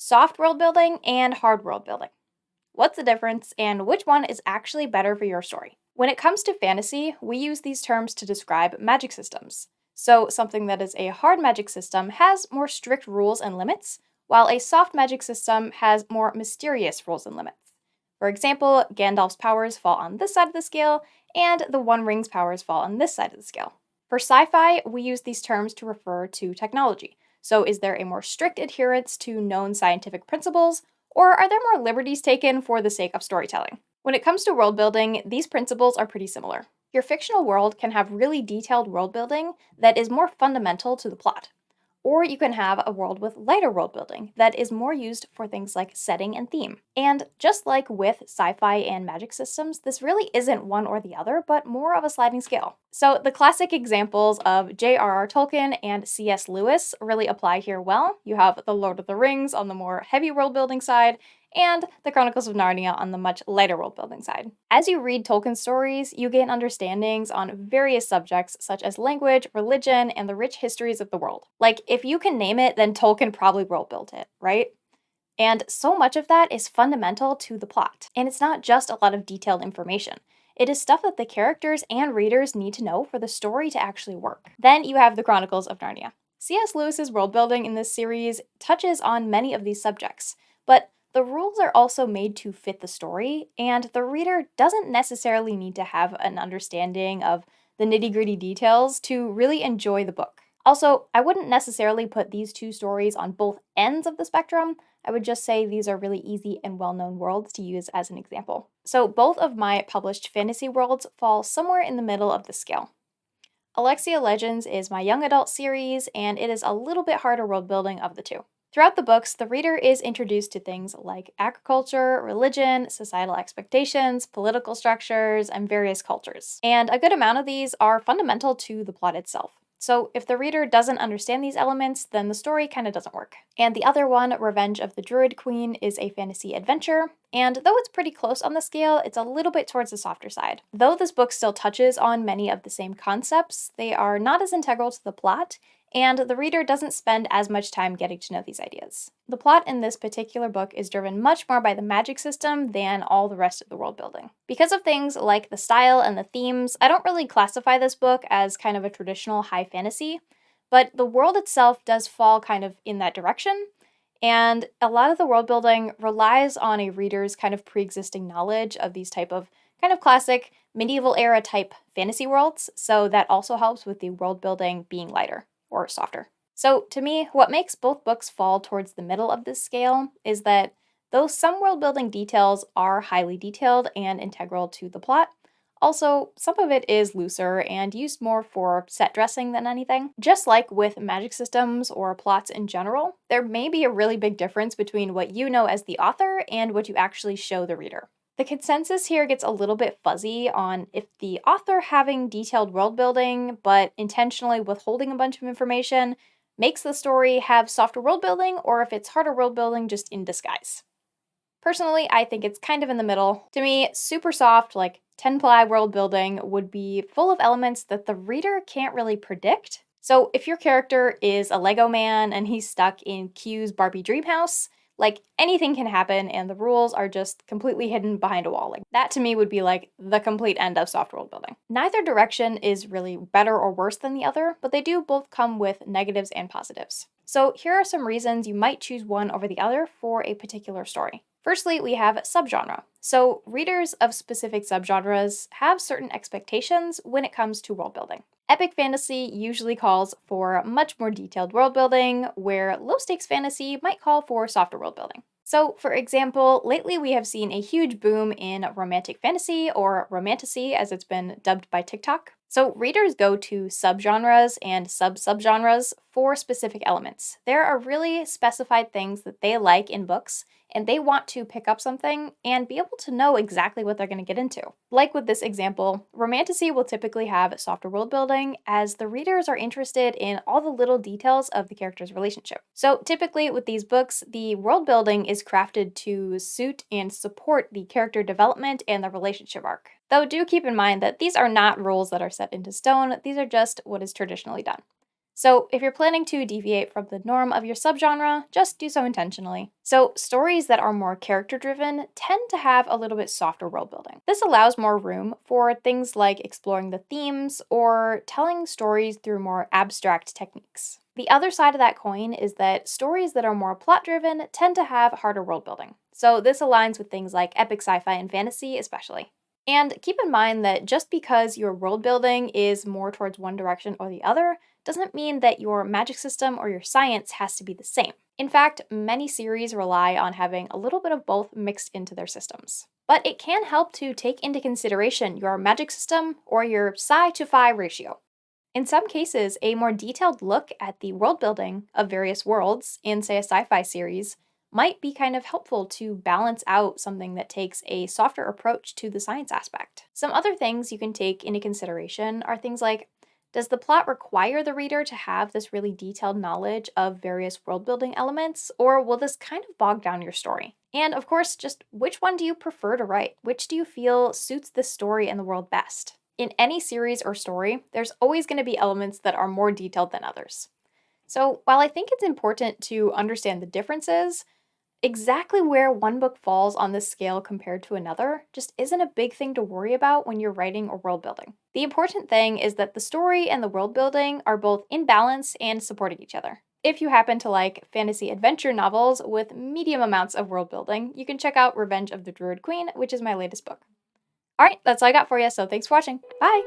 Soft world building and hard world building. What's the difference and which one is actually better for your story? When it comes to fantasy, we use these terms to describe magic systems. So, something that is a hard magic system has more strict rules and limits, while a soft magic system has more mysterious rules and limits. For example, Gandalf's powers fall on this side of the scale, and the One Ring's powers fall on this side of the scale. For sci fi, we use these terms to refer to technology. So, is there a more strict adherence to known scientific principles, or are there more liberties taken for the sake of storytelling? When it comes to world building, these principles are pretty similar. Your fictional world can have really detailed world building that is more fundamental to the plot. Or you can have a world with lighter world building that is more used for things like setting and theme. And just like with sci fi and magic systems, this really isn't one or the other, but more of a sliding scale. So the classic examples of J.R.R. Tolkien and C.S. Lewis really apply here well. You have The Lord of the Rings on the more heavy world building side, and The Chronicles of Narnia on the much lighter world building side. As you read Tolkien's stories, you gain understandings on various subjects such as language, religion, and the rich histories of the world. Like, if you can name it, then Tolkien probably world built it, right? And so much of that is fundamental to the plot. And it's not just a lot of detailed information. It is stuff that the characters and readers need to know for the story to actually work. Then you have The Chronicles of Narnia. C.S. Lewis's world building in this series touches on many of these subjects, but the rules are also made to fit the story, and the reader doesn't necessarily need to have an understanding of the nitty gritty details to really enjoy the book. Also, I wouldn't necessarily put these two stories on both ends of the spectrum. I would just say these are really easy and well known worlds to use as an example. So, both of my published fantasy worlds fall somewhere in the middle of the scale. Alexia Legends is my young adult series, and it is a little bit harder world building of the two. Throughout the books, the reader is introduced to things like agriculture, religion, societal expectations, political structures, and various cultures. And a good amount of these are fundamental to the plot itself. So if the reader doesn't understand these elements, then the story kind of doesn't work. And the other one, Revenge of the Druid Queen, is a fantasy adventure, and though it's pretty close on the scale, it's a little bit towards the softer side. Though this book still touches on many of the same concepts, they are not as integral to the plot, and the reader doesn't spend as much time getting to know these ideas. The plot in this particular book is driven much more by the magic system than all the rest of the world building. Because of things like the style and the themes, I don't really classify this book as kind of a traditional high fantasy, but the world itself does fall kind of in that direction, and a lot of the world building relies on a reader's kind of pre-existing knowledge of these type of kind of classic medieval era type fantasy worlds, so that also helps with the world building being lighter or softer. So, to me, what makes both books fall towards the middle of this scale is that though some world building details are highly detailed and integral to the plot, also, some of it is looser and used more for set dressing than anything. Just like with magic systems or plots in general, there may be a really big difference between what you know as the author and what you actually show the reader. The consensus here gets a little bit fuzzy on if the author having detailed world building but intentionally withholding a bunch of information makes the story have softer world building or if it's harder world building just in disguise. Personally, I think it's kind of in the middle. To me, super soft, like 10-ply world building would be full of elements that the reader can't really predict. So if your character is a Lego man and he's stuck in Q's Barbie dream house, like anything can happen and the rules are just completely hidden behind a wall. Like that to me would be like the complete end of soft world building. Neither direction is really better or worse than the other, but they do both come with negatives and positives. So here are some reasons you might choose one over the other for a particular story. Firstly, we have subgenre. So readers of specific subgenres have certain expectations when it comes to world building. Epic fantasy usually calls for much more detailed world building, where low stakes fantasy might call for softer world building. So, for example, lately we have seen a huge boom in romantic fantasy, or romantasy as it's been dubbed by TikTok. So, readers go to subgenres and sub-subgenres for specific elements. There are really specified things that they like in books, and they want to pick up something and be able to know exactly what they're going to get into. Like with this example, romantasy will typically have softer world building as the readers are interested in all the little details of the character's relationship. So typically with these books, the world building is crafted to suit and support the character development and the relationship arc. Though do keep in mind that these are not rules that are set into stone, these are just what is traditionally done. So, if you're planning to deviate from the norm of your subgenre, just do so intentionally. So, stories that are more character driven tend to have a little bit softer world building. This allows more room for things like exploring the themes or telling stories through more abstract techniques. The other side of that coin is that stories that are more plot driven tend to have harder world building. So, this aligns with things like epic sci fi and fantasy, especially. And keep in mind that just because your world building is more towards one direction or the other, doesn't mean that your magic system or your science has to be the same. In fact, many series rely on having a little bit of both mixed into their systems. But it can help to take into consideration your magic system or your psi to phi ratio. In some cases, a more detailed look at the world building of various worlds in, say, a sci fi series might be kind of helpful to balance out something that takes a softer approach to the science aspect. Some other things you can take into consideration are things like, does the plot require the reader to have this really detailed knowledge of various world building elements, or will this kind of bog down your story? And of course, just which one do you prefer to write? Which do you feel suits this story and the world best? In any series or story, there's always going to be elements that are more detailed than others. So, while I think it's important to understand the differences, exactly where one book falls on this scale compared to another just isn't a big thing to worry about when you're writing or world building. The important thing is that the story and the world building are both in balance and supporting each other. If you happen to like fantasy adventure novels with medium amounts of world building, you can check out Revenge of the Druid Queen, which is my latest book. All right, that's all I got for you, so thanks for watching. Bye!